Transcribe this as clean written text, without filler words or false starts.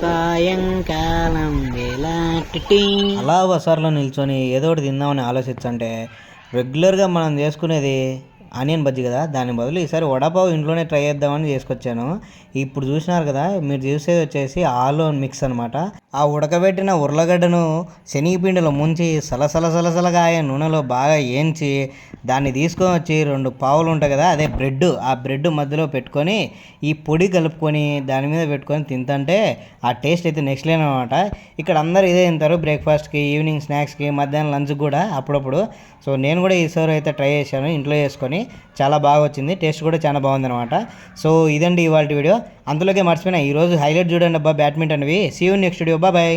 సాయంకాలం వేళ అలా బజార్లో నిల్చొని ఏదో ఒకటి తిందామని ఆలోచించంటే రెగ్యులర్గా మనం చేసుకునేది ఆనియన్ బజ్జీ కదా, దాని బదులు ఈసారి వడాపావు ఇంట్లోనే ట్రై చేద్దామని చేసుకొచ్చాను. ఇప్పుడు చూసినారు కదా, మీరు చూసేది వచ్చేసి ఆలు మిక్స్ అనమాట. ఆ ఉడకబెట్టిన ఉర్లగడ్డను శనగపిండిలో ముంచి సలసలగా నూనెలో బాగా ఏంచి దాన్ని తీసుకొని వచ్చి 2 పావులు ఉంటాయి కదా, అదే బ్రెడ్, ఆ బ్రెడ్ మధ్యలో పెట్టుకొని ఈ పొడి కలుపుకొని దాని మీద పెట్టుకొని తింటుంటే ఆ టేస్ట్ అయితే నెక్స్ట్ లెవెల్ అనమాట. ఇక్కడ అందరూ ఇదే తింటారు బ్రేక్ఫాస్ట్కి, ఈవినింగ్ స్నాక్స్కి, మధ్యాహ్నం లంచ్కి కూడా అప్పుడప్పుడు. సో నేను కూడా ఈసారి అయితే ట్రై చేశాను ఇంట్లో చేసుకొని, చాలా బాగా వచ్చింది, టేస్ట్ కూడా చాలా బాగుంది అనమాట. సో ఇదండి ఇవాళ వీడియో. అందులోకే మర్చిపోయినా ఈరోజు హైలైట్ చూడండి అబ్బా, బ్యాడ్మింటన్వి. See you next video, bye.